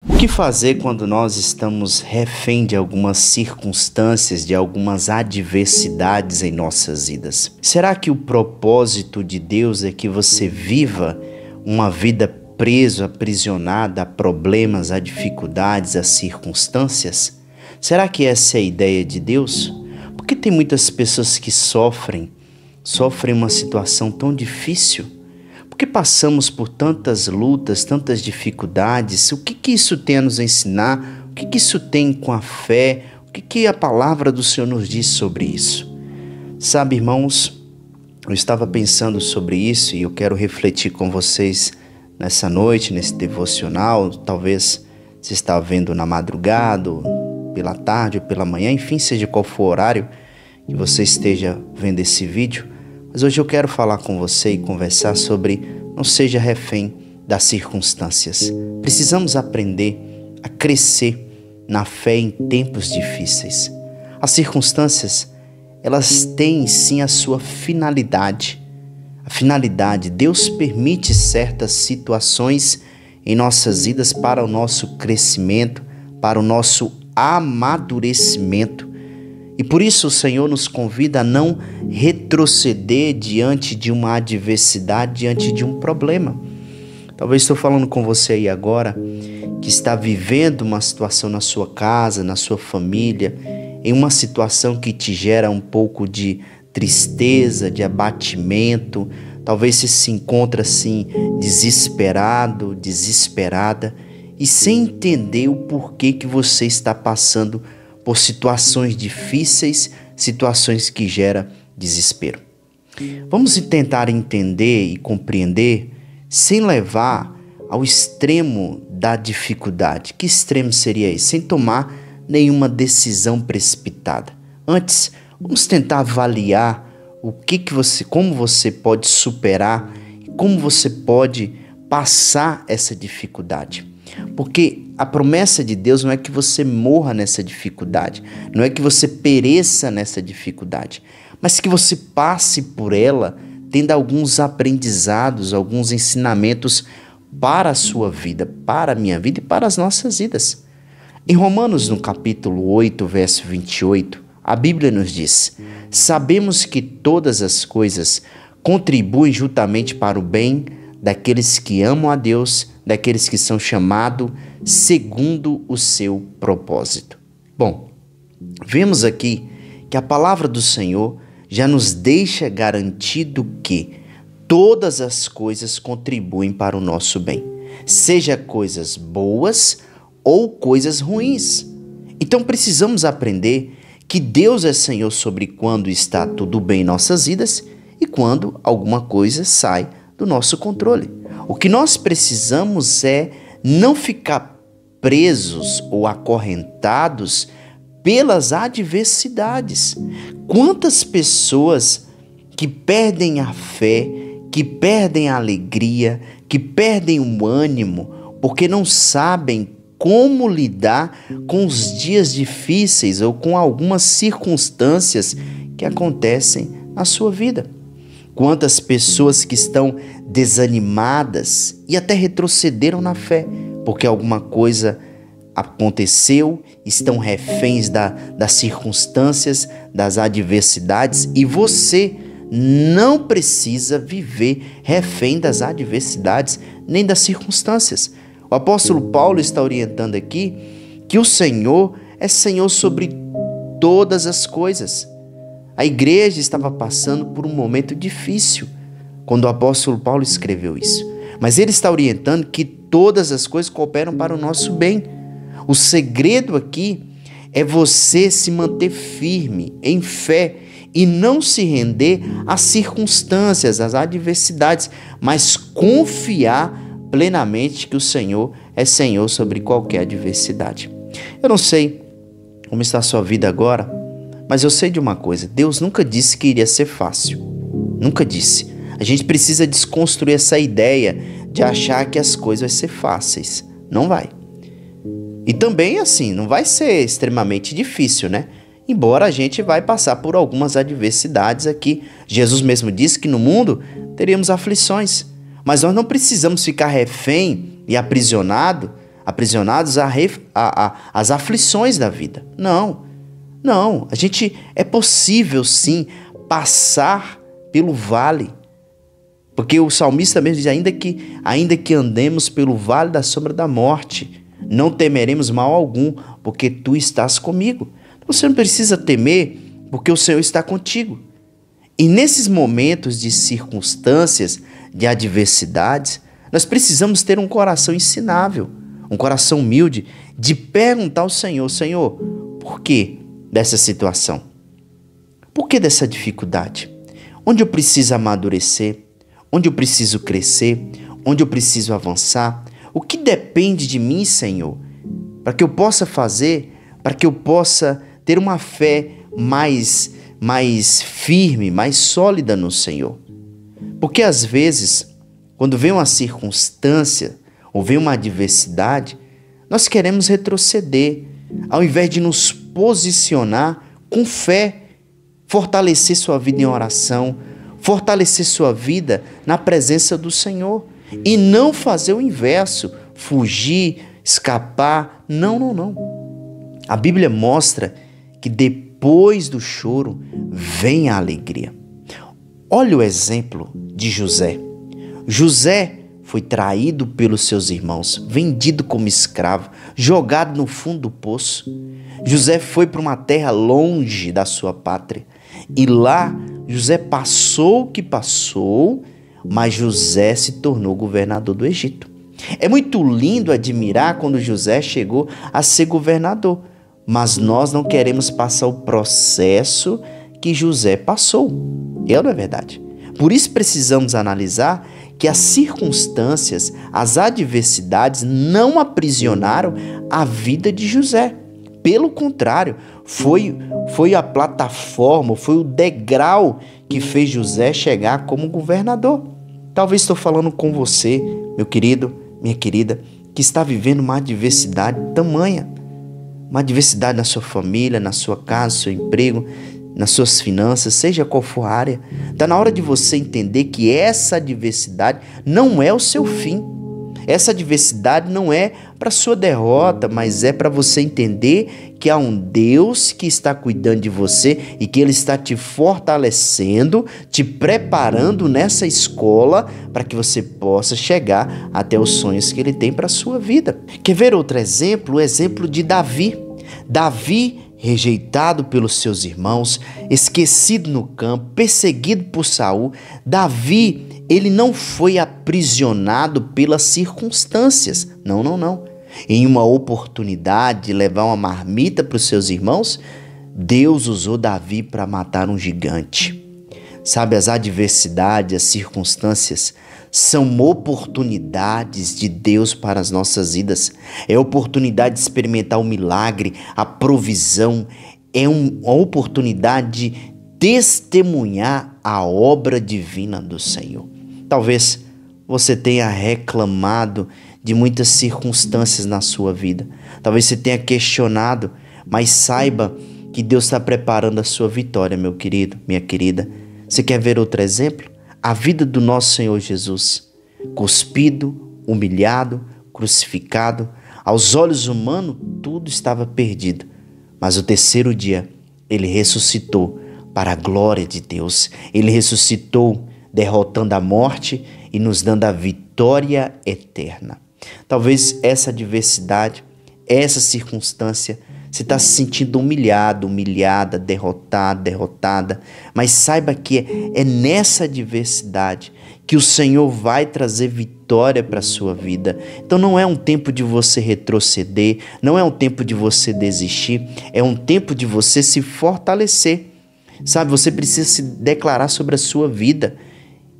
O que fazer quando nós estamos refém de algumas circunstâncias, de algumas adversidades em nossas vidas? Será que o propósito de Deus é que você viva uma vida preso, aprisionado a problemas, a dificuldades, a circunstâncias? Será que essa é a ideia de Deus? Porque tem muitas pessoas que sofrem uma situação tão difícil. Porque passamos por tantas lutas, tantas dificuldades. O que isso tem a nos ensinar? O que isso tem com a fé? O que a palavra do Senhor nos diz sobre isso? Sabe, irmãos, eu estava pensando sobre isso e eu quero refletir com vocês nessa noite, nesse devocional. Talvez você está vendo na madrugada, ou pela tarde ou pela manhã, enfim, seja qual for o horário que você esteja vendo esse vídeo. Mas hoje eu quero falar com você e conversar sobre não seja refém das circunstâncias. Precisamos aprender a crescer na fé em tempos difíceis. As circunstâncias, elas têm sim a sua finalidade. A finalidade, Deus permite certas situações em nossas vidas para o nosso crescimento, para o nosso amadurecimento. E por isso o Senhor nos convida a não retroceder diante de uma adversidade, diante de um problema. Talvez estou falando com você aí agora que está vivendo uma situação na sua casa, na sua família, em uma situação que te gera um pouco de tristeza, de abatimento. Talvez você se encontre assim desesperado, desesperada e sem entender o porquê que você está passando por situações difíceis, situações que geram desespero. Vamos tentar entender e compreender sem levar ao extremo da dificuldade. Que extremo seria esse? Sem tomar nenhuma decisão precipitada. Antes, vamos tentar avaliar como você pode superar e como você pode passar essa dificuldade. Porque a promessa de Deus não é que você morra nessa dificuldade, não é que você pereça nessa dificuldade, mas que você passe por ela tendo alguns aprendizados, alguns ensinamentos para a sua vida, para a minha vida e para as nossas vidas. Em Romanos, no capítulo 8, verso 28, a Bíblia nos diz: sabemos que todas as coisas contribuem juntamente para o bem daqueles que amam a Deus, daqueles que são chamados segundo o seu propósito. Bom, vemos aqui que a palavra do Senhor já nos deixa garantido que todas as coisas contribuem para o nosso bem, seja coisas boas ou coisas ruins. Então precisamos aprender que Deus é Senhor sobre quando está tudo bem em nossas vidas e quando alguma coisa sai do nosso controle. O que nós precisamos é não ficar presos ou acorrentados pelas adversidades. Quantas pessoas que perdem a fé, que perdem a alegria, que perdem o ânimo, porque não sabem como lidar com os dias difíceis ou com algumas circunstâncias que acontecem na sua vida. Quantas pessoas que estão desanimadas e até retrocederam na fé, porque alguma coisa aconteceu, estão reféns das circunstâncias, das adversidades, e você não precisa viver refém das adversidades nem das circunstâncias. O apóstolo Paulo está orientando aqui que o Senhor é Senhor sobre todas as coisas. A igreja estava passando por um momento difícil quando o apóstolo Paulo escreveu isso. Mas ele está orientando que todas as coisas cooperam para o nosso bem. O segredo aqui é você se manter firme em fé e não se render às circunstâncias, às adversidades, mas confiar plenamente que o Senhor é Senhor sobre qualquer adversidade. Eu não sei como está a sua vida agora, mas eu sei de uma coisa: Deus nunca disse que iria ser fácil. Nunca disse. A gente precisa desconstruir essa ideia de achar que as coisas vão ser fáceis. Não vai. E também, assim, não vai ser extremamente difícil, né? Embora a gente vai passar por algumas adversidades aqui. Jesus mesmo disse que no mundo teríamos aflições. Mas nós não precisamos ficar refém e aprisionado aprisionados às aflições da vida. Não, é possível sim passar pelo vale. Porque o salmista mesmo diz, ainda que andemos pelo vale da sombra da morte, não temeremos mal algum, porque tu estás comigo. Você não precisa temer, porque o Senhor está contigo. E nesses momentos de circunstâncias, de adversidades, nós precisamos ter um coração ensinável, um coração humilde, de perguntar ao Senhor, Senhor, por que dessa situação? Por que dessa dificuldade? Onde eu preciso amadurecer? Onde eu preciso crescer? Onde eu preciso avançar? O que depende de mim, Senhor? Para que eu possa fazer, para que eu possa ter uma fé mais firme, mais sólida no Senhor. Porque às vezes, quando vem uma circunstância ou vem uma adversidade, nós queremos retroceder, ao invés de nos posicionar com fé, fortalecer sua vida em oração, fortalecer sua vida na presença do Senhor e não fazer o inverso, fugir, escapar. Não. A Bíblia mostra que depois do choro vem a alegria. Olha o exemplo de José. José foi traído pelos seus irmãos, vendido como escravo, jogado no fundo do poço. José foi para uma terra longe da sua pátria. E lá, José passou o que passou, mas José se tornou governador do Egito. É muito lindo admirar quando José chegou a ser governador, mas nós não queremos passar o processo que José passou. Não é verdade? Por isso precisamos analisar que as circunstâncias, as adversidades não aprisionaram a vida de José. Pelo contrário, foi a plataforma, foi o degrau que fez José chegar como governador. Talvez estou falando com você, meu querido, minha querida, que está vivendo uma adversidade tamanha. Uma adversidade na sua família, na sua casa, no seu emprego, nas suas finanças, seja qual for a área. Está na hora de você entender que essa adversidade não é o seu fim. Essa adversidade não é para sua derrota, mas é para você entender que há um Deus que está cuidando de você e que Ele está te fortalecendo, te preparando nessa escola para que você possa chegar até os sonhos que Ele tem para a sua vida. Quer ver outro exemplo? O exemplo de Davi. Davi, rejeitado pelos seus irmãos, esquecido no campo, perseguido por Saul, Davi, ele não foi aprisionado pelas circunstâncias. Não. Em uma oportunidade de levar uma marmita para os seus irmãos, Deus usou Davi para matar um gigante. Sabe, as adversidades, as circunstâncias são oportunidades de Deus para as nossas vidas. É a oportunidade de experimentar o milagre, a provisão. É uma oportunidade de testemunhar a obra divina do Senhor. Talvez você tenha reclamado de muitas circunstâncias na sua vida. Talvez você tenha questionado, mas saiba que Deus está preparando a sua vitória, meu querido, minha querida. Você quer ver outro exemplo? A vida do nosso Senhor Jesus, cuspido, humilhado, crucificado. Aos olhos humanos, tudo estava perdido. Mas o terceiro dia, Ele ressuscitou para a glória de Deus. Ele ressuscitou, derrotando a morte e nos dando a vitória eterna. Talvez essa adversidade, essa circunstância, você está se sentindo humilhado, humilhada, derrotado, derrotada. Mas saiba que é nessa adversidade que o Senhor vai trazer vitória para a sua vida. Então não é um tempo de você retroceder, não é um tempo de você desistir, é um tempo de você se fortalecer. Sabe, você precisa se declarar sobre a sua vida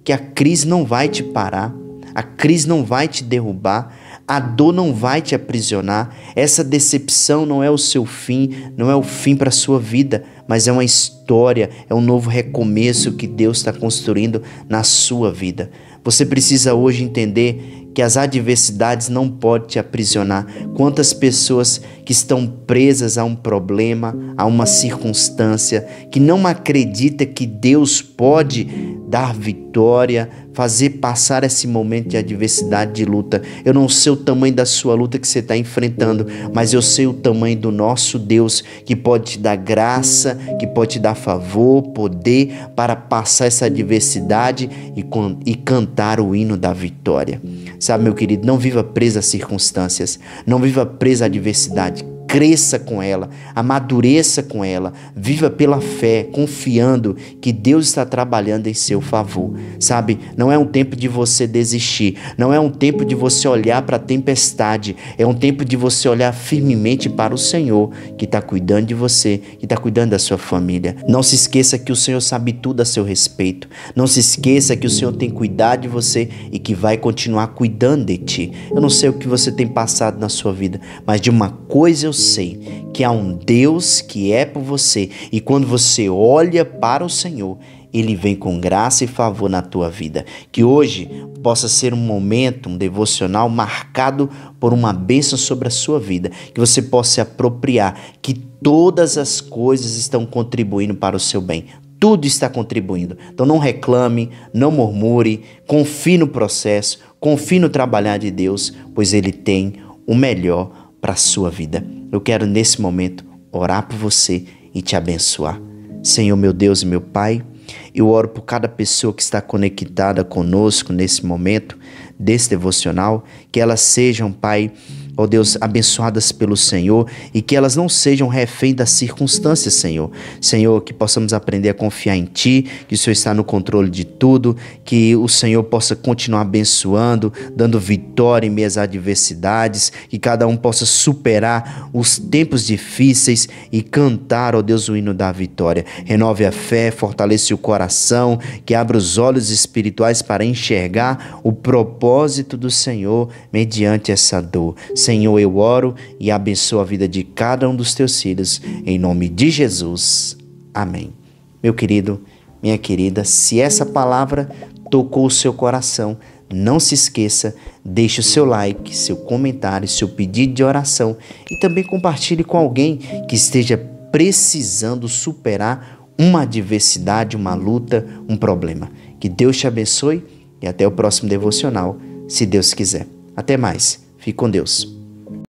que a crise não vai te parar, a crise não vai te derrubar, a dor não vai te aprisionar, essa decepção não é o seu fim, não é o fim para a sua vida, mas é uma história, é um novo recomeço que Deus está construindo na sua vida. Você precisa hoje entender que as adversidades não podem te aprisionar. Quantas pessoas que estão presas a um problema, a uma circunstância, que não acreditam que Deus pode dar vitória, fazer passar esse momento de adversidade, de luta. Eu não sei o tamanho da sua luta que você está enfrentando, mas eu sei o tamanho do nosso Deus, que pode te dar graça, que pode te dar favor, poder para passar essa adversidade e cantar o hino da vitória. Sabe, meu querido, não viva preso às circunstâncias, não viva preso à adversidade. Cresça com ela, amadureça com ela, viva pela fé, confiando que Deus está trabalhando em seu favor. Sabe, não é um tempo de você desistir, não é um tempo de você olhar para a tempestade, é um tempo de você olhar firmemente para o Senhor, que está cuidando de você, que está cuidando da sua família. Não se esqueça que o Senhor sabe tudo a seu respeito, não se esqueça que o Senhor tem cuidado de você e que vai continuar cuidando de ti. Eu não sei o que você tem passado na sua vida, mas de uma coisa eu sei, que há um Deus que é por você, e quando você olha para o Senhor, Ele vem com graça e favor na tua vida. Que hoje possa ser um momento, um devocional marcado por uma bênção sobre a sua vida, que você possa se apropriar, que todas as coisas estão contribuindo para o seu bem. Tudo está contribuindo. Então não reclame, não murmure, confie no processo, confie no trabalhar de Deus, pois Ele tem o melhor para a sua vida. Eu quero nesse momento orar por você e te abençoar. Senhor, meu Deus e meu Pai, eu oro por cada pessoa que está conectada conosco nesse momento desse devocional, que elas sejam, Pai, ó Deus, abençoadas pelo Senhor e que elas não sejam refém das circunstâncias, Senhor. Senhor, que possamos aprender a confiar em Ti, que o Senhor está no controle de tudo, que o Senhor possa continuar abençoando, dando vitória em meio às adversidades, que cada um possa superar os tempos difíceis e cantar, ó Deus, o hino da vitória. Renove a fé, fortaleça o coração, que abra os olhos espirituais para enxergar o propósito do Senhor mediante essa dor. Senhor, eu oro e abençoo a vida de cada um dos teus filhos, em nome de Jesus. Amém. Meu querido, minha querida, se essa palavra tocou o seu coração, não se esqueça, deixe o seu like, seu comentário, seu pedido de oração e também compartilhe com alguém que esteja precisando superar uma adversidade, uma luta, um problema. Que Deus te abençoe e até o próximo devocional, se Deus quiser. Até mais. Fique com Deus.